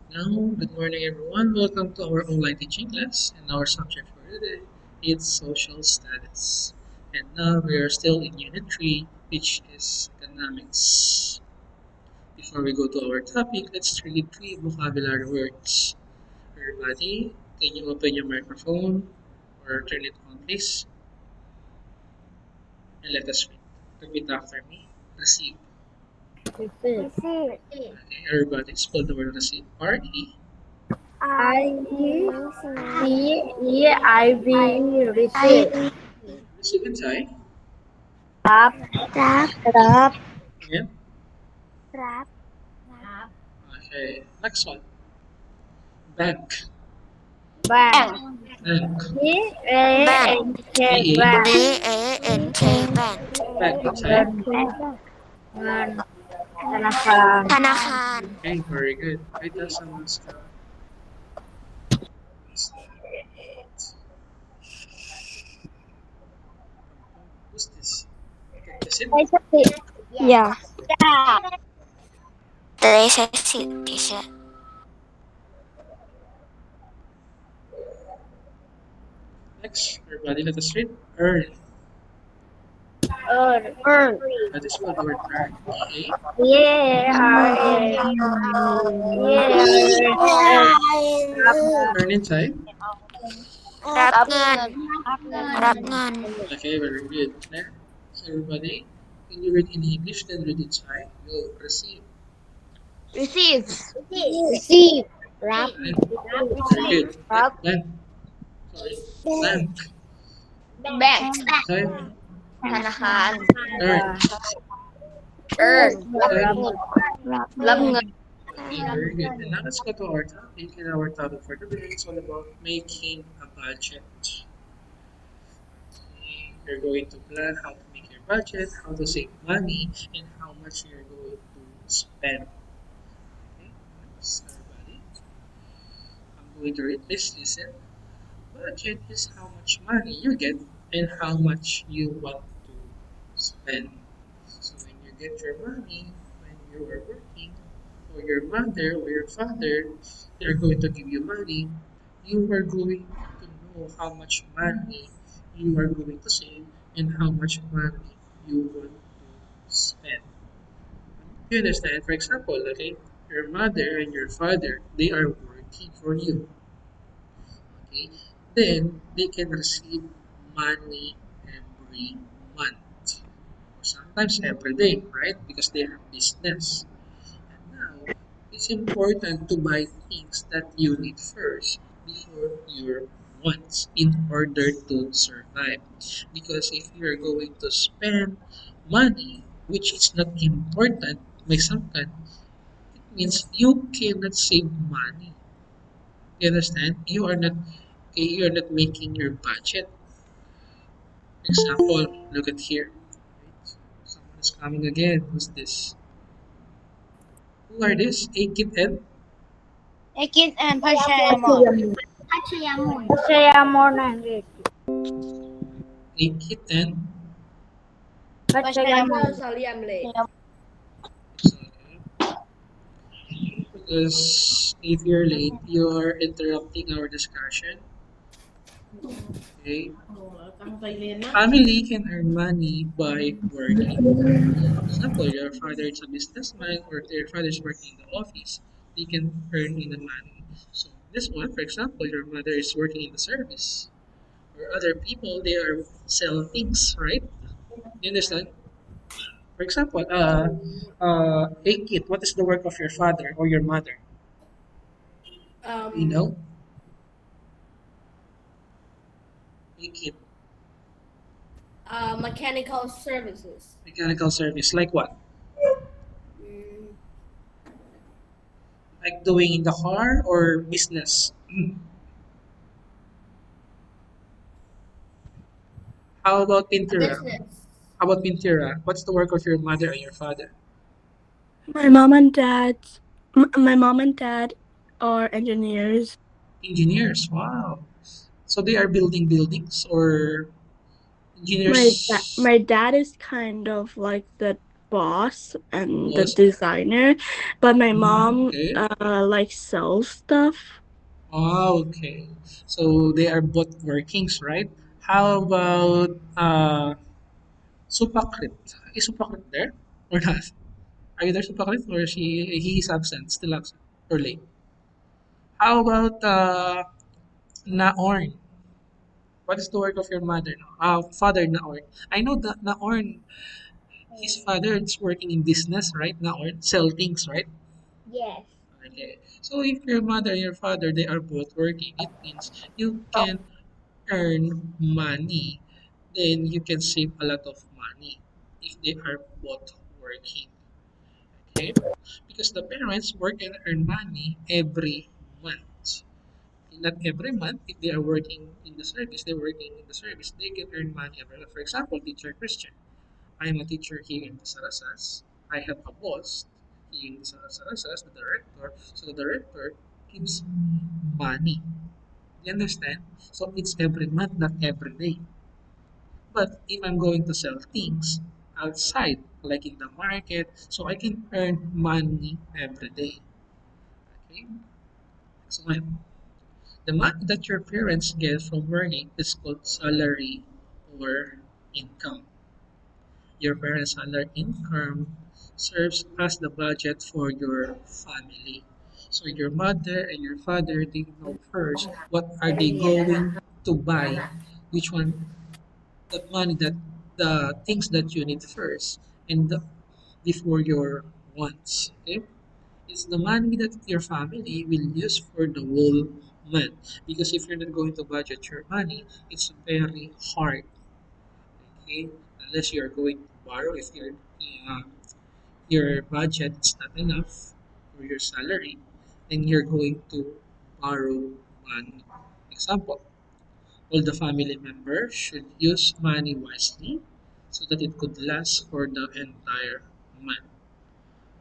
Now, good morning everyone. Welcome to our online teaching class and our subject for today is social studies. And now we are still in Unit 3, which is economics. Before we go to our topic, let's read three vocabulary words. Everybody, can you open your microphone or turn it on please? And let us read. Repeat after me. Receive. Receipt. Okay, everybody, spell the word receive. R-E. RECEIV receipt. Receive inside. Rap. Rap. Again. Okay, next one. Bank. Bank. Bank. Bank. BANK. B-A. Bank. BANK. Bank. Bank inside. Gun. Gun. Thanakan. Thanakan. Okay, very good. Wait, someone's who's this? Is it? Yeah. Today's a seat, teacher. Next, everybody, let us read. Earn. Earn. That is spelled the word earn. E-A. Earn inside. Rap ngan. Rap ngan. Okay, very good. Next, everybody, can you read in English, then read inside. Go, receive. Receipts. Receipt. Rap. Okay, very good. Bank. Sorry. Bank. Bank. Inside. Thanakan. Earn. Earn. Inside. Lam. Okay, very good. And now let's go to our topic. And our topic for today is all about making a budget. Okay, you're going to plan how to make your budget, how to save money, and how much you're going to spend. Okay, next, everybody. I'm going to read. Please listen. Budget is how much money you get and how much you want to spend. So when you get your money, when you are working, or your mother or your father, they're going to give you money, you are going to know how much money you are going to save and how much money you want to spend. You understand? For example, okay, your mother and your father, they are working for you. Okay, then they can receive money every month or sometimes every day, right? Because they have business. Now, it's important to buy things that you need first before your wants in order to survive. Because if you're going to spend money which is not important, misalkan, it means you cannot save money. You understand? You are not making your budget. For example, look at here. Right? Someone is coming again. Who's this? Who are this? A kid and Ekit and Pachayamon. Pachayamon and a kid and Pachayamon. it's okay. Because if you're late, you are interrupting our discussion. Okay. Family can earn money by working. For example, your father is a businessman or your father is working in the office. They can earn in the money. So this one, for example, your mother is working in the service. Or other people, they are selling things, right? You understand? For example, hey kid, what is the work of your father or your mother? You know? Hey kid, Mechanical services. mechanical service, like what? Like doing in the car or business? How about Pintura? Business. How about Pintura? What's the work of your mother and your father? My mom and dad are engineers. Engineers. Wow. So they are building buildings or My engineers. my dad is kind of like the boss and the Boss. designer, but my mom Okay. like sells stuff. Oh, okay. So they are both workings, right? How about Supakrit? Is Supakrit there or not? Are you there, Supakrit, or he is absent, still absent or late? How about Naorn? What is the work of your mother now? Father Naorn. I know that Naorn, his father is working in business, right? Naorn, sell things, right? Yes. Okay. So if your mother and your father they are both working, it means you can earn money, then you can save a lot of money if they are both working. Okay? Because the parents work and earn money every month. Not every month, if they are working in the service, they're working in the service, they can earn money every month. For example, teacher Christian. I am a teacher here in Sarasas. I have a boss here in Sarasas, the director. So the director gives me money. You understand? So it's every month, not every day. But if I'm going to sell things outside, like in the market, so I can earn money every day. Okay? So the money that your parents get from working is called salary or income. Your parents' salary income serves as the budget for your family. So your mother and your father they know first what are they going to buy, which one the money that the things that you need first and before your wants. Okay, it's the money that your family will use for the whole month. Because if you're not going to budget your money, it's very hard. Okay, unless you are going to borrow. If uh, your budget is not enough for your salary, then you're going to borrow money. Example, all the family members should use money wisely so that it could last for the entire month.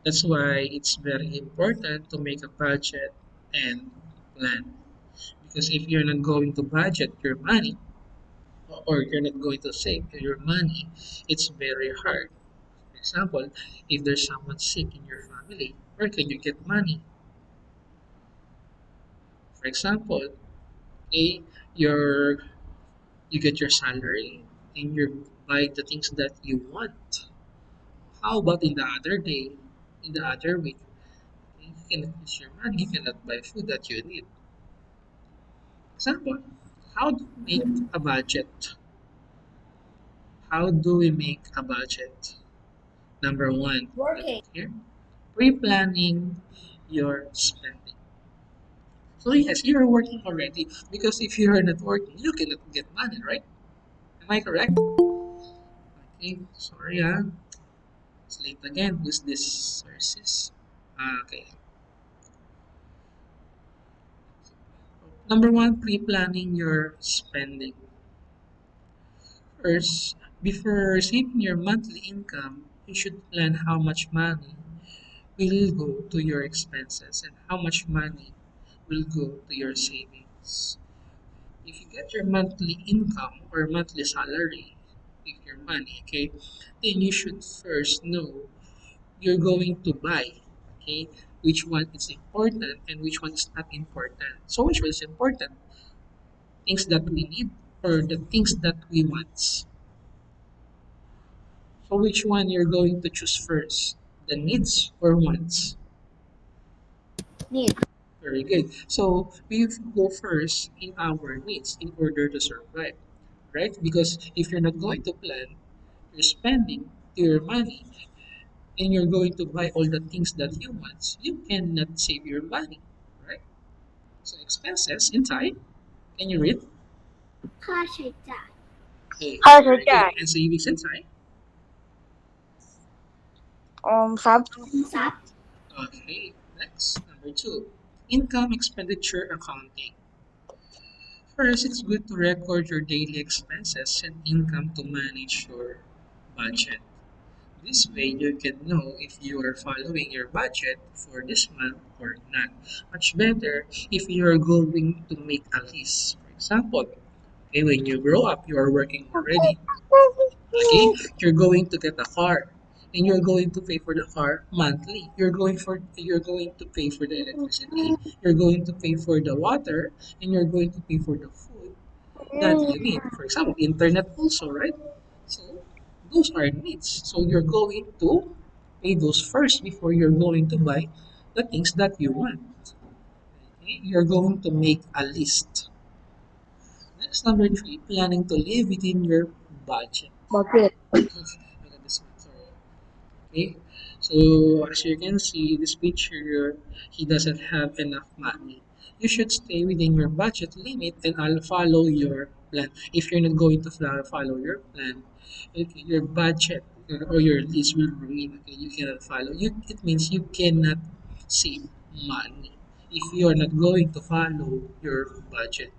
That's why it's very important to make a budget and plan. Because if you're not going to budget your money or you're not going to save your money, it's very hard. For example, if there's someone sick in your family, where can you get money? For example, A, your you get your salary and you buy the things that you want. How about in the other day, in the other week, you cannot use your money, you cannot buy food that you need. Example, how do we make a budget? How do we make a budget? Number one, look Working. at here, pre-planning your spending. So yes, you're working already because if you're not working, you cannot get money, right? Am I correct? Okay, sorry it's late again. Who's this sources? Okay. Number one, pre-planning your spending. First, before receiving your monthly income, you should plan how much money will go to your expenses and how much money will go to your savings. If you get your monthly income or monthly salary with your money, okay, then you should first know you're going to buy, okay, which one is important and which one is not important. So which one is important? Things that we need or the things that we want. So which one you're going to choose first? The needs or wants? Need. Very good. So we go first in our needs in order to survive, right? Because if you're not going to plan, you're spending your money and you're going to buy all the things that you want, you cannot save your money, right? So expenses inside, can you read? ค่าใช้จ่าย Okay, ค่าใช้ very good. จ่าย And savings inside. ออมทรัพย์ ทรัพย์ Okay, next, number two, income expenditure accounting. First, it's good to record your daily expenses and income to manage your budget. This way, you can know if you are following your budget for this month or not. Much better if you are going to make a list. For example, okay, when you grow up, you are working already. Okay, you're going to get a car. and you're going to pay for the car monthly. You're going to pay for the electricity, you're going to pay for the water, and you're going to pay for the food that you need. For example, internet also, right? So those are needs. So you're going to pay those first before you're going to buy the things that you want. Okay? You're going to make a list. Next, number three, planning to live within your budget. Budget. Look at this one, sorry. Okay, so as you can see, this picture, he doesn't have enough money. You should stay within your budget limit and I'll follow your plan. If you're not going to follow your plan, okay, your budget or your list will ruin. Okay, you cannot follow. It means you cannot save money if you are not going to follow your budget.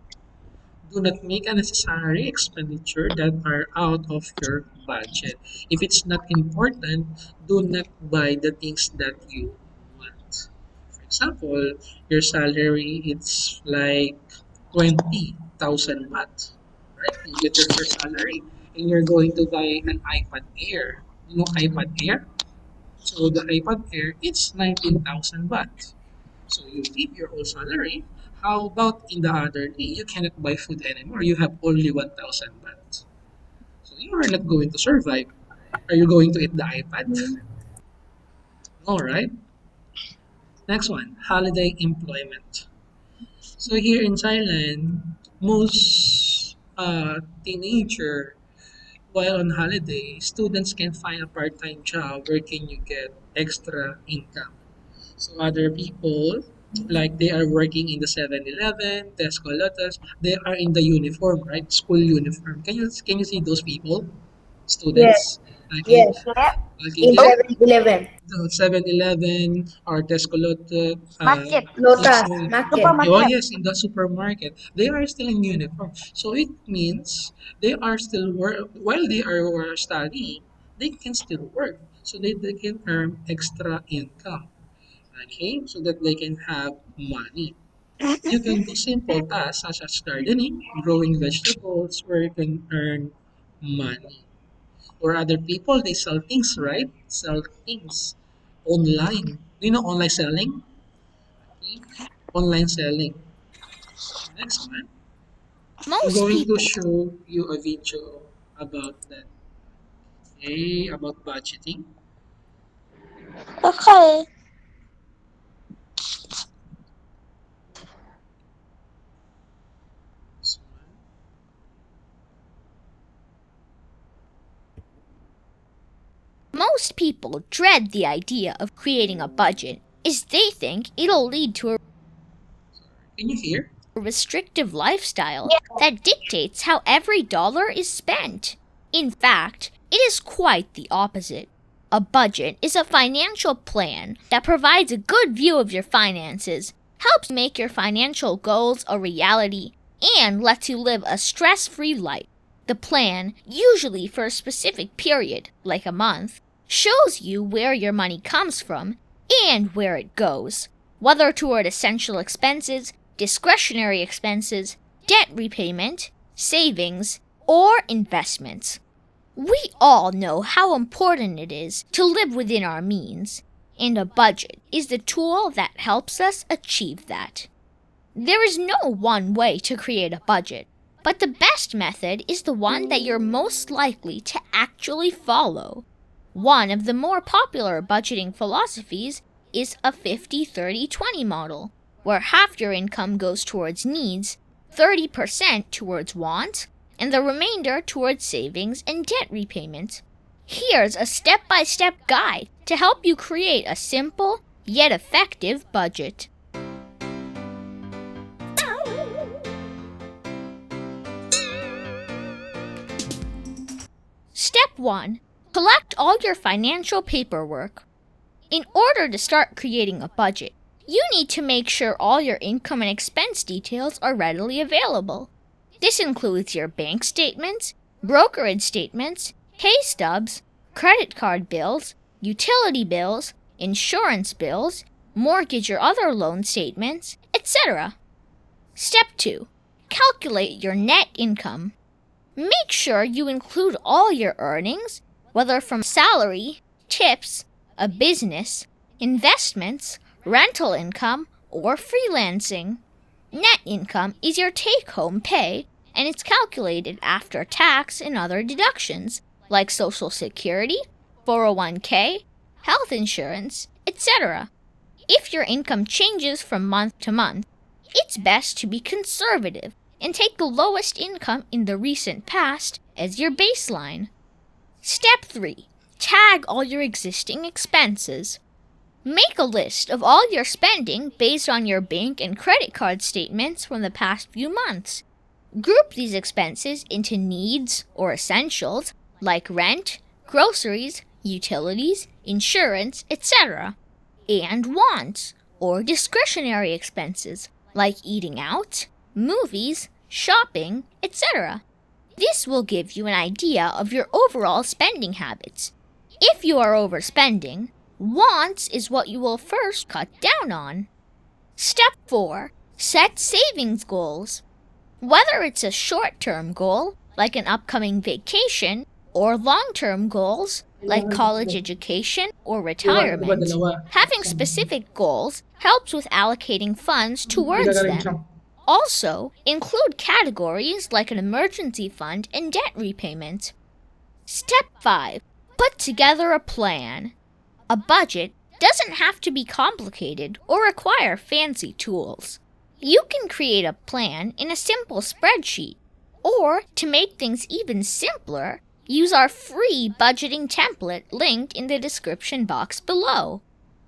Do not make unnecessary expenditure that are out of your budget. If it's not important, do not buy the things that you want. For example, your salary it's like 20,000 baht, right? You get your first salary and you're going to buy an iPad Air. You know iPad Air? So the iPad Air it's 19,000 baht. So you keep your old salary. How about in the other day, you cannot buy food anymore. You have only 1,000 baht. So you are not going to survive. Are you going to eat the iPad? All right. Next one, holiday employment. So here in Thailand, most teenager while on holiday, students can find a part-time job where can you get extra income. So other people, like they are working in the 7-Eleven, Tesco Lotus, they are in the uniform, right? School uniform. Can you see those people? Yes. Students. Okay. Yes. Okay. In They, 7-Eleven. the 7-Eleven or Tesco Lotus, Market. Lotus. also, Market. oh yes, in the supermarket, they are still in uniform. So it means they are still work while they are studying, they can still work. So they can earn extra income. Okay, so that they can have money. You can do simple tasks such as gardening, growing vegetables, where you can earn money. Or other people, they sell things, right? Sell things online. Do you know online selling? Okay. Online selling. Next one, I'm Most going to people. show you a video about that. Okay, about budgeting. Okay. This one. Most people dread the idea of creating a budget as they think it'll lead to a Can you hear? restrictive lifestyle that dictates how every dollar is spent. In fact, it is quite the opposite. A budget is a financial plan that provides a good view of your finances, helps make your financial goals a reality, and lets you live a stress-free life. The plan, usually for a specific period, like a month, shows you where your money comes from and where it goes, whether toward essential expenses, discretionary expenses, debt repayment, savings, or investments. We all know how important it is to live within our means, and a budget is the tool that helps us achieve that. There is no one way to create a budget, but the best method is the one that you're most likely to actually follow. One of the more popular budgeting philosophies is a 50-30-20 model, where half your income goes towards needs, 30% towards wants, and the remainder towards savings and debt repayment. Here's a step-by-step guide to help you create a simple yet effective budget. Step 1. Collect all your financial paperwork. In order to start creating a budget, you need to make sure all your income and expense details are readily available. This includes your bank statements, brokerage statements, pay stubs, credit card bills, utility bills, insurance bills, mortgage or other loan statements, etc. Step 2. Calculate your net income. Make sure you include all your earnings, whether from salary, tips, a business, investments, rental income, or freelancing. Net income is your take-home pay, and it's calculated after tax and other deductions like Social Security, 401k, health insurance, etc. If your income changes from month to month, it's best to be conservative and take the lowest income in the recent past as your baseline. Step 3. Tag all your existing expenses. Make a list of all your spending based on your bank and credit card statements from the past few months. Group these expenses into needs or essentials like rent, groceries, utilities, insurance, etc., and wants or discretionary expenses like eating out, movies, shopping, etc. This will give you an idea of your overall spending habits. If you are overspending, wants is what you will first cut down on. Step 4. Set savings goals. Whether it's a short-term goal, like an upcoming vacation, or long-term goals, like college education or retirement, having specific goals helps with allocating funds towards them. Also, include categories like an emergency fund and debt repayment. Step 5. Put together a plan. A budget doesn't have to be complicated or require fancy tools. You can create a plan in a simple spreadsheet, or to make things even simpler, use our free budgeting template linked in the description box below.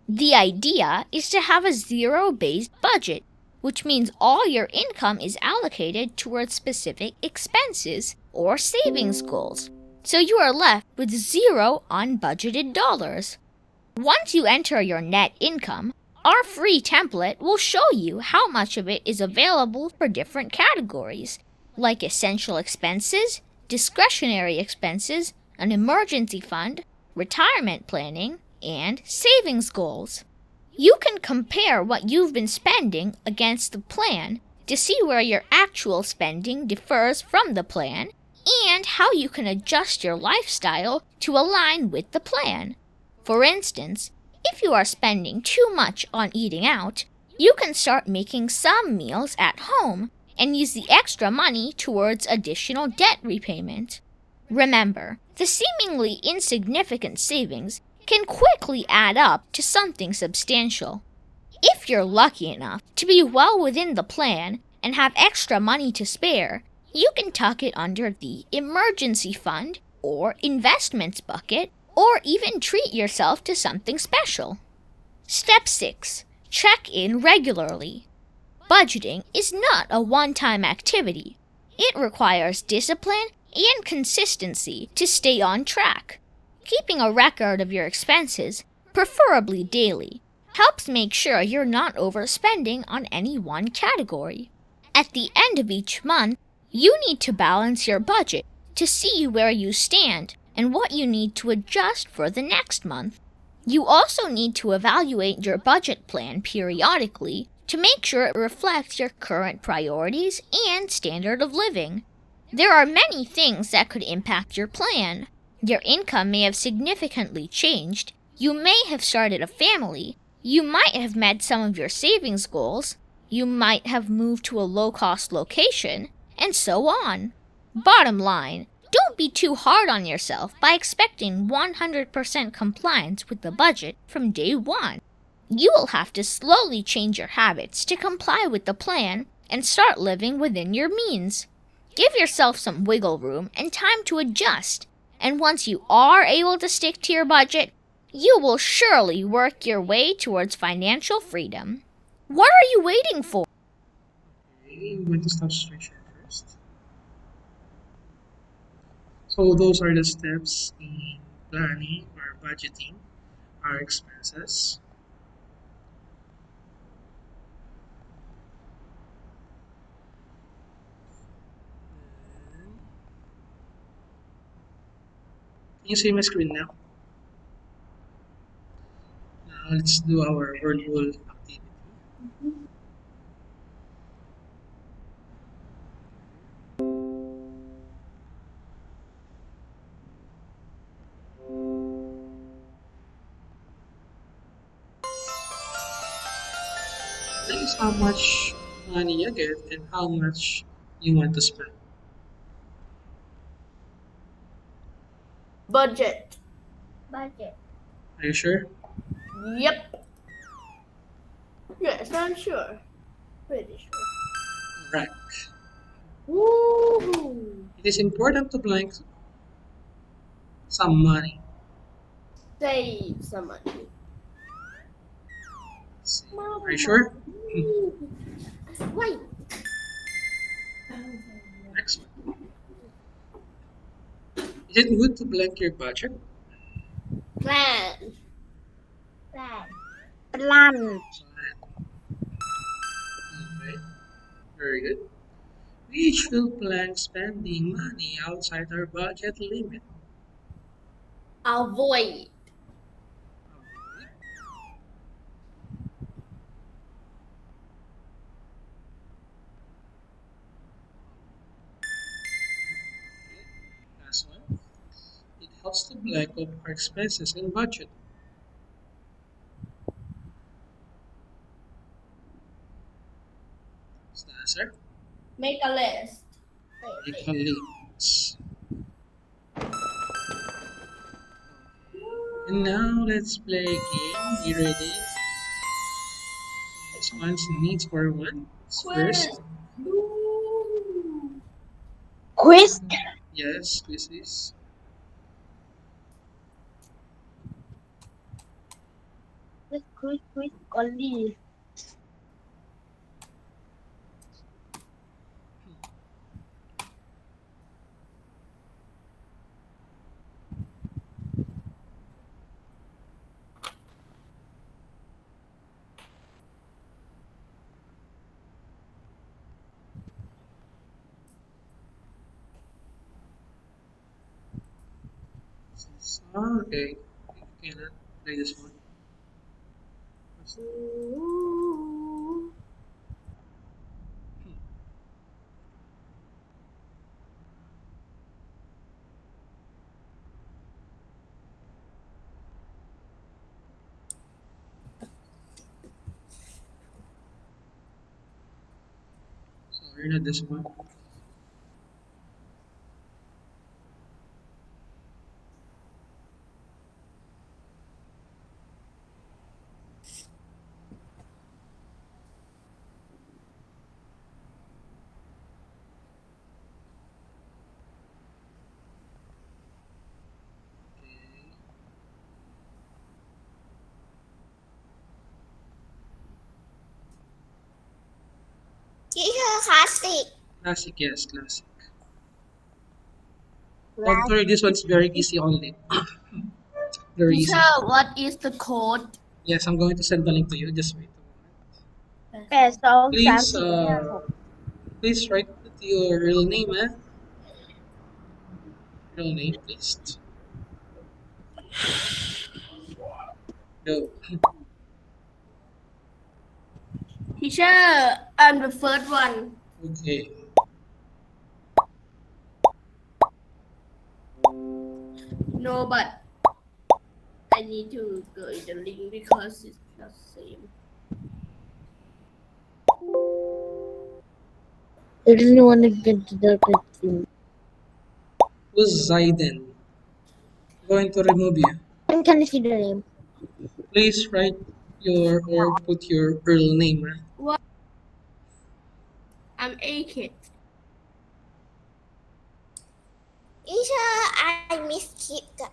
The idea is to have a zero-based budget, which means all your income is allocated towards specific expenses or savings goals, so you are left with zero unbudgeted dollars. Once you enter your net income, our free template will show you how much of it is available for different categories, like essential expenses, discretionary expenses, an emergency fund, retirement planning, and savings goals. You can compare what you've been spending against the plan to see where your actual spending differs from the plan and how you can adjust your lifestyle to align with the plan. For instance, if you are spending too much on eating out, you can start making some meals at home and use the extra money towards additional debt repayment. Remember, the seemingly insignificant savings can quickly add up to something substantial. If you're lucky enough to be well within the plan and have extra money to spare, you can tuck it under the emergency fund or investments bucket, or even treat yourself to something special. Step 6. Check in regularly. Budgeting is not a one-time activity. It requires discipline and consistency to stay on track. Keeping a record of your expenses, preferably daily, helps make sure you're not overspending on any one category. At the end of each month, you need to balance your budget to see where you stand and what you need to adjust for the next month. You also need to evaluate your budget plan periodically to make sure it reflects your current priorities and standard of living. There are many things that could impact your plan. Your income may have significantly changed. You may have started a family. You might have met some of your savings goals. You might have moved to a low-cost location, and so on. Bottom line, don't be too hard on yourself by expecting 100% compliance with the budget from day one. You will have to slowly change your habits to comply with the plan and start living within your means. Give yourself some wiggle room and time to adjust, and once you are able to stick to your budget, you will surely work your way towards financial freedom. What are you waiting for? Okay, I'm going to stop stretching first. So those are the steps in planning or budgeting our expenses. Can you see my screen now? Now let's do our virtual activity. place how much money you get and how much you want to spend. Budget. Budget. Are you sure? Yep. Yes, I'm sure. Pretty sure. Right. Woohoo! It is important to blank some money. Save some money. Let's see. Are you sure? Wait. Next one. Is it good to blank your budget? Plan. Plan. ลั่น Plan. Okay. Very good. We should plan spending money outside our budget limit. Avoid. Last one. It helps to blank up our expenses and budget. What's the answer? Make a list. Make a list. And now let's play a game. You ready? This one's needs for one. First, quiz yes, this is. quiz only Okay, you cannot play this one. Sorry, not this one. Okay. teacher classic Classic, yes, classic. Don't worry, this one's very easy only. Very easy. Teacher, what is the code? Yes, I'm going to send the link to you. Just wait a moment. 8 2 Please, 3 4 5 please write your real name, eh? Real name, please. Go. Teacher, I'm the first one. Okay. No, but I need to go in the link because it's not same. I really want to get to the thing. Who's Zaiden? I'm going to remove you. Can you see the name? Please write your or put your real name. Eh? I'm a kid. Teacher, I missed it.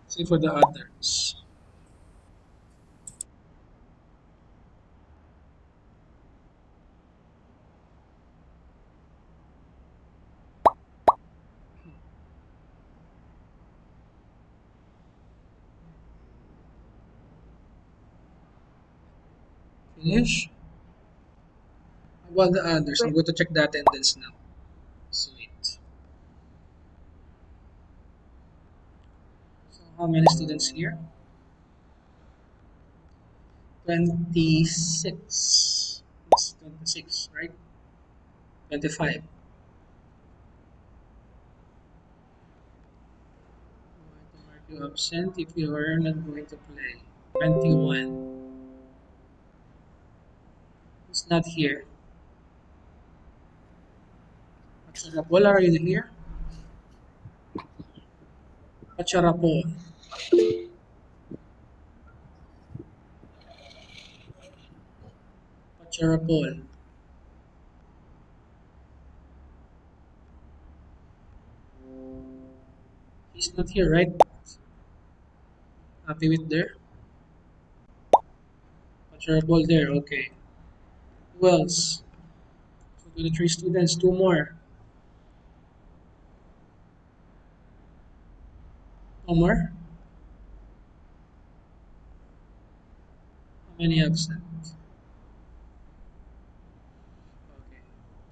See for the others. Finish? How about the others? I'm going to check the attendance now. Sweet. So how many students here? 26. It's 26, right? 25. I'm going to mark you absent if you are not going to play. 21. He's not here. Pacharapol, are you here? Pacharapol. Pacharapol. He's not here, right? Happy with there? Pacharapol there, okay. Who else? So 23 students, two more. No more? How many absent? Okay.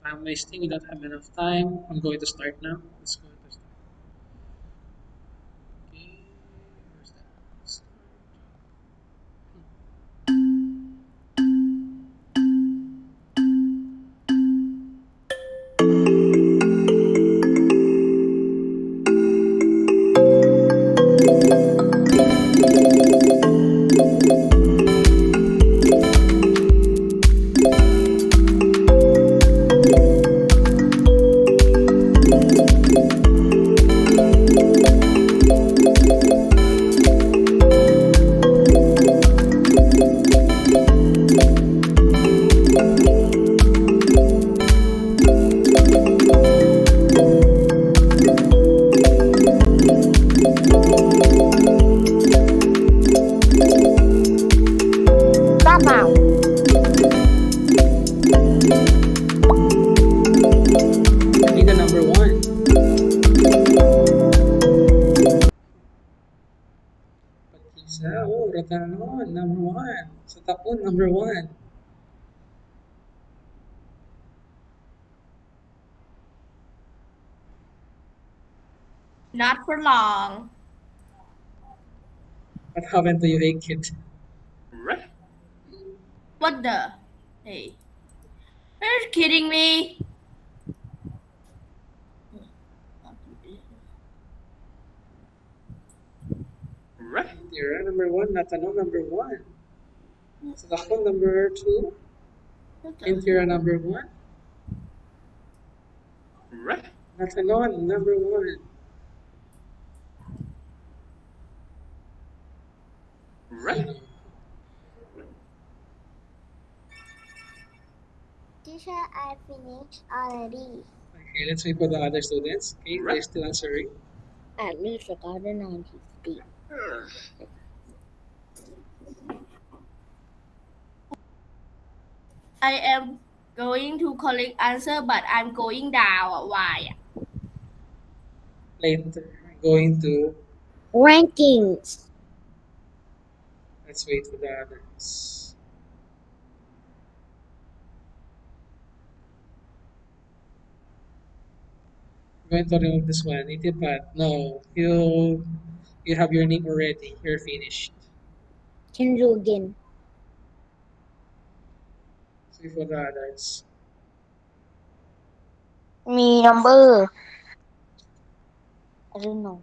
I'm wasting, we don't have enough time. I'm going to start now. Let's go to start. Okay, where's that? Start. Tama. I need the number one. Patisa, oh, Ratanon, number one. Satapon, number one. Not for long. What happened to you, hey kid? What the? Hey. Are you kidding me? Tira, number one. Natano, number one. Satapon, number two. What the? Intira, number one. Natanon, number one. Teacher, I finished already. Okay, let's wait for the other students. Okay, they're still answering. At least I got it on his feet. I am going to collect answer, but I'm going down. Why? Later, going to. Rankings. Let's wait for the others. I'm going to remove this one. Itipat, no. You have your name already. You're finished. Can do again. Let's wait for the others. Me number. I don't know.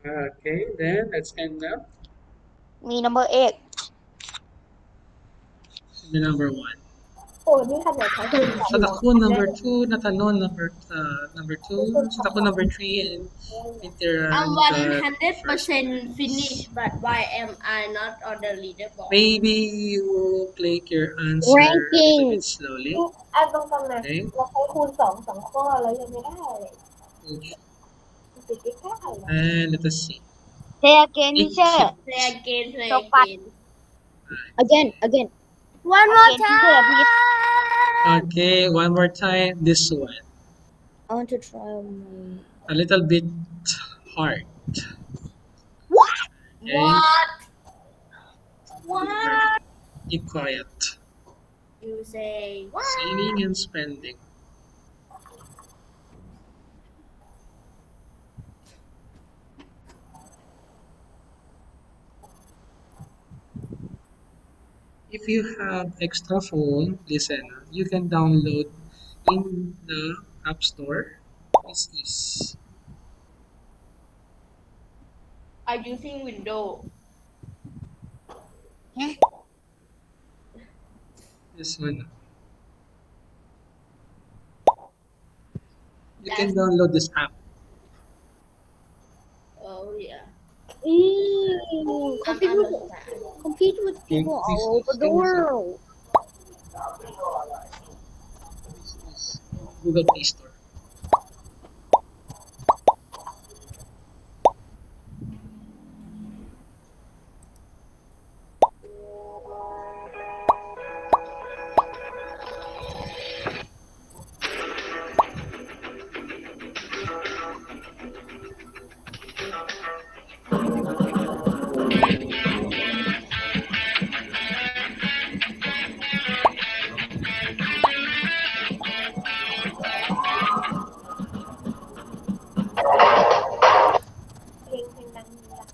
Okay, then let's end now. Me number 8. The number one. โอ้นี่ขนาดใช้คนสอง Satakun number two, Natanon number two, Satakun number three, and Intera I'm the 100% finished, but why am I not on the leaderboard? Maybe you will click your answer a little bit Rankings. slowly. อ่ะตรงๆนะ Okay. เราใช้คูณ2ข้อแล้วยังไม่ได้เลยติดใกล้ๆนะ And let us see. Say again, Eight. teacher. Play again, play So fast. again. Again. One more Again, teacher, please. time. Okay, one more time. This one. I want to try my... A little bit hard. What? Okay. What? Keep quiet. You say what? Saving and spending. If you have extra phone, listen, you can download in the App Store. This is I'm using Windows. this one. can download this app. Oh yeah. Compete with people all over the world. Google Play Store. Link lang nila.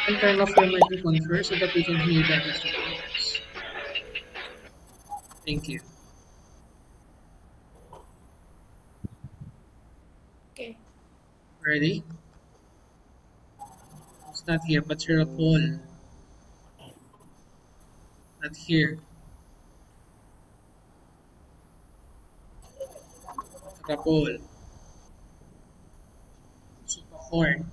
And turn off your microphone first so that we can hear that instructions. Thank you. Okay. Ready? It's not here, but you're a pole. Not here. Rapol. Superhorn. Am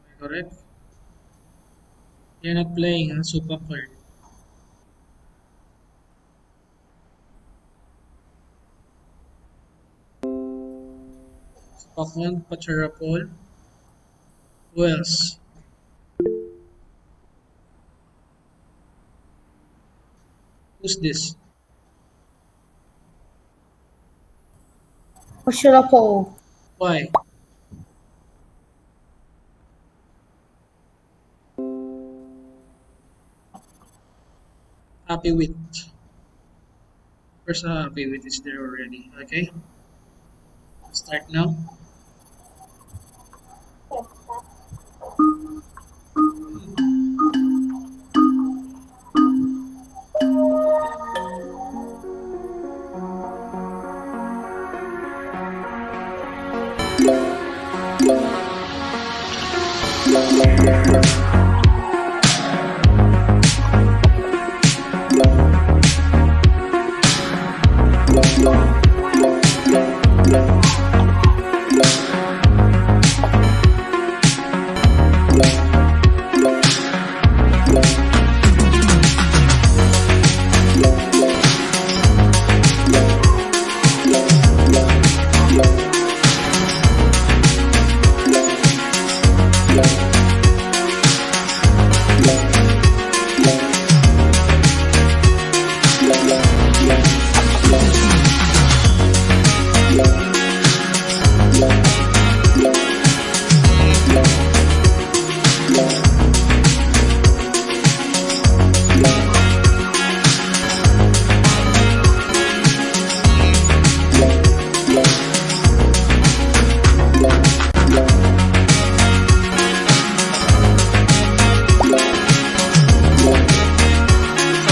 I correct? You're not playing a superhorn. Superhorn, Pacharapol. Who else? Who's this? Pashirapo. Why? Happy with. First happy with is there already. Okay. Start now.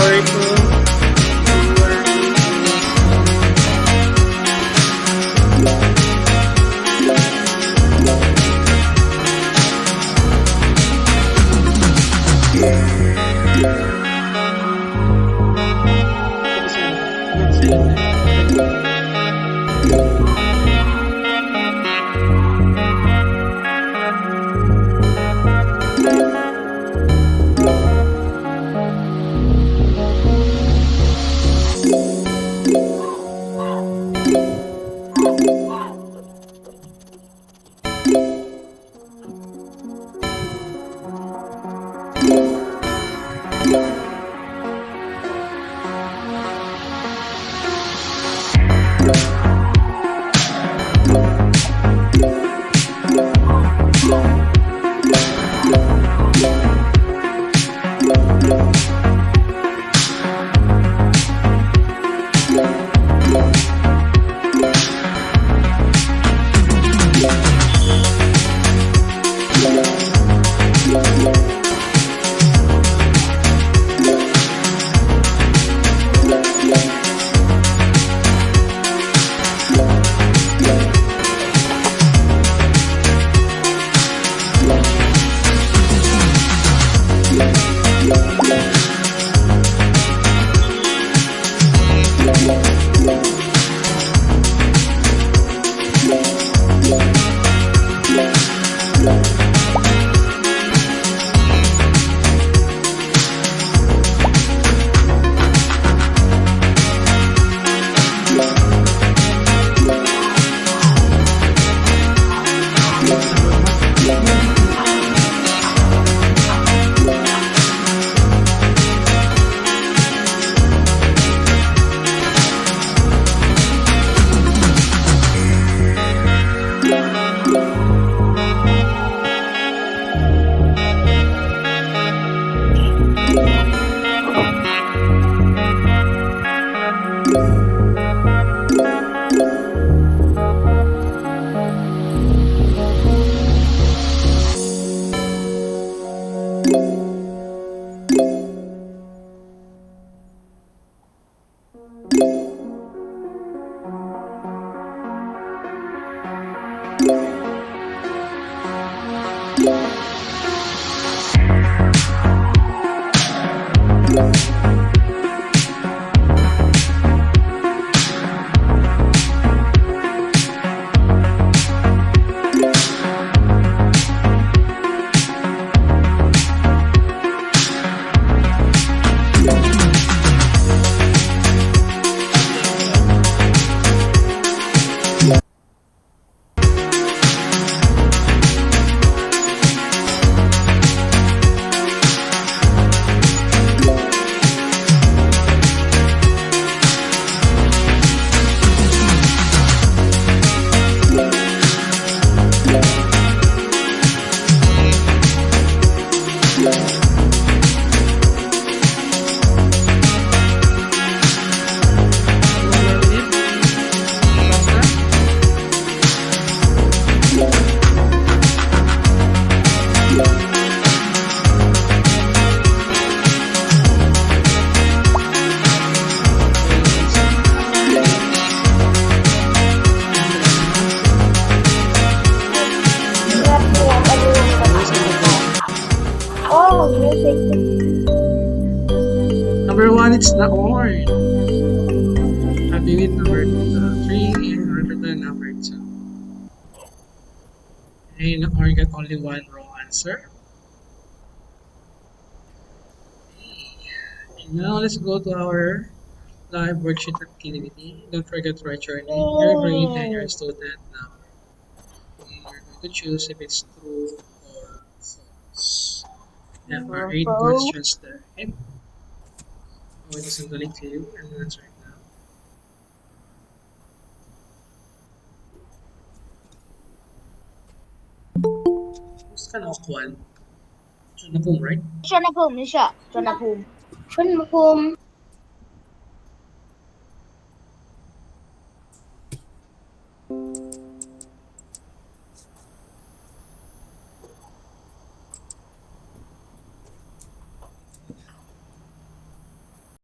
Sorry po. Oh, music. Number 1, it's the horn. Happy with number 3 and Roberta number 2. And or got only one wrong answer. And now let's go to our live worksheet activity. Don't forget to write your name, your grade, and your student number. And you're going to choose if it's true or false. There are 8 questions there. Okay? I'm going to send the link to you and answer it now. Gusto ka na Juan? Junapum, right? ชวนภูมินี่เชียวชวนภูมิ